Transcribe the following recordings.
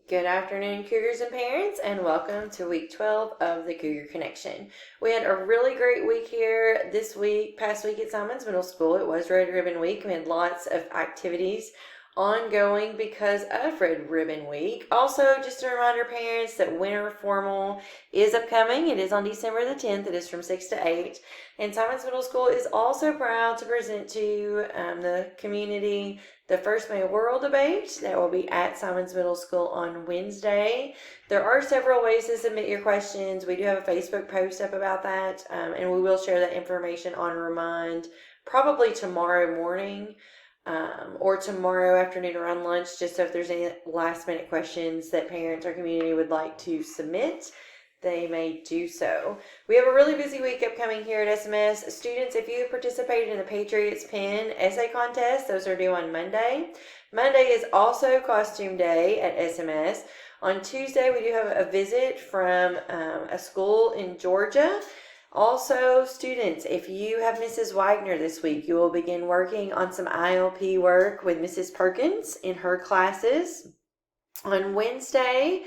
Good afternoon, Cougars and parents, and welcome to week 12 of the Cougar Connection. We had a really great week here past week at Simons Middle School. It was Red Ribbon Week. We had lots of activities ongoing because of Red Ribbon Week. Also, just a reminder, parents, that winter formal is upcoming. It is on December the 10th. It is from 6 to 8. And Simons Middle School is also proud to present to the community the first mayoral debate that will be at Simons Middle School on Wednesday. There are several ways to submit your questions. We do have a Facebook post up about that, and we will share that information on Remind probably tomorrow morning or tomorrow afternoon around lunch, just so if there's any last minute questions that parents or community would like to submit, they may do so. We have a really busy week upcoming here at SMS. Students, if you participated in the Patriots Pen essay contest, those are due on Monday. Monday is also costume day at SMS. On Tuesday, we do have a visit from a school in Georgia. Also, students, if you have Mrs. Wagner this week, you will begin working on some ILP work with Mrs. Perkins in her classes. On Wednesday,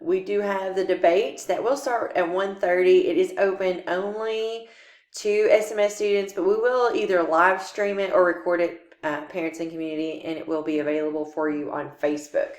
we do have the debate that will start at 1:30. It is open only to SMS students, but we will either live stream it or record it, parents and community, and it will be available for you on Facebook.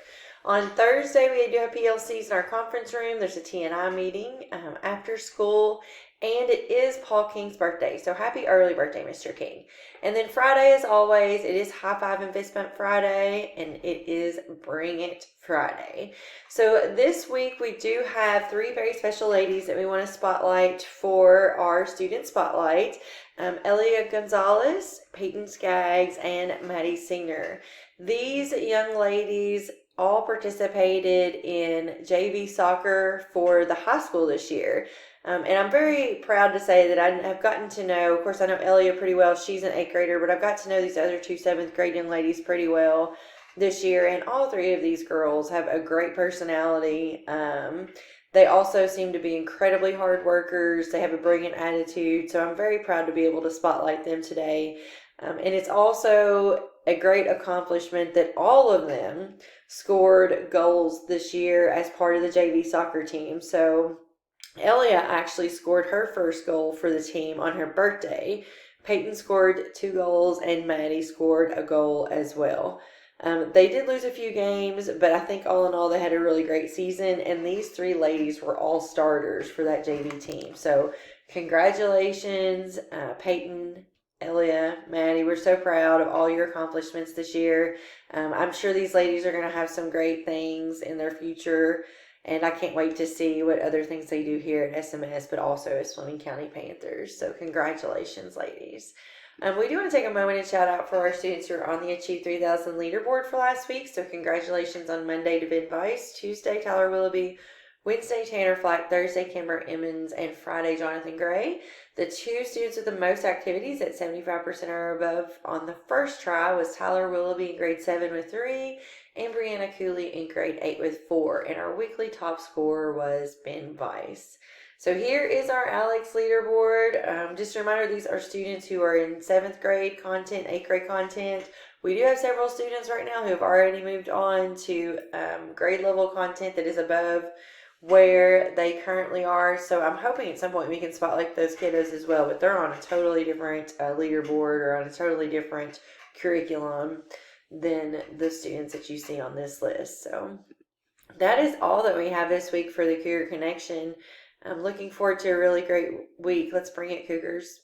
On Thursday, we do have PLCs in our conference room. There's a TNI meeting after school, and it is Paul King's birthday. So happy early birthday, Mr. King. And then Friday, as always, it is High Five and Fist Bump Friday, and it is Bring It Friday. So this week, we do have three very special ladies that we want to spotlight for our student spotlight. Elia Gonzalez, Peyton Skaggs, and Maddie Singer. These young ladies all participated in JV soccer for the high school this year. And I'm very proud to say that I have gotten to know, of course, I know Elia pretty well. She's an 8th grader, but I've got to know these other two 7th grade young ladies pretty well this year. And all three of these girls have a great personality. They also seem to be incredibly hard workers. They have a brilliant attitude. So I'm very proud to be able to spotlight them today. And it's also a great accomplishment that all of them scored goals this year as part of the JV soccer team. So Elia actually scored her first goal for the team on her birthday. Peyton scored 2 goals, and Maddie scored a goal as well. They did lose a few games, but I think all in all they had a really great season, and these three ladies were all starters for that JV team. So congratulations, Peyton, Elia, Maddie. We're so proud of all your accomplishments this year. I'm sure these ladies are going to have some great things in their future, and I can't wait to see what other things they do here at SMS, but also as Fleming County Panthers. So congratulations, ladies. We do want to take a moment and shout out for our students who are on the Achieve 3000 leaderboard for last week. So congratulations on Monday to Ben Weiss, Tuesday Tyler Willoughby, Wednesday Tanner Flack, Thursday Kimber Emmons, and Friday Jonathan Gray. The two students with the most activities at 75% or above on the first try was Tyler Willoughby in grade 7 with 3 and Brianna Cooley in grade 8 with 4. And our weekly top scorer was Ben Weiss. So here is our Alex leaderboard. Just a reminder, these are students who are in 7th grade content, 8th grade content. We do have several students right now who have already moved on to grade level content that is above where they currently are. So I'm hoping at some point we can spotlight those kiddos as well, but they're on a totally different leaderboard or on a totally different curriculum than the students that you see on this list. So that is all that we have this week for the Cougar Connection. I'm looking forward to a really great week. Let's bring it, Cougars.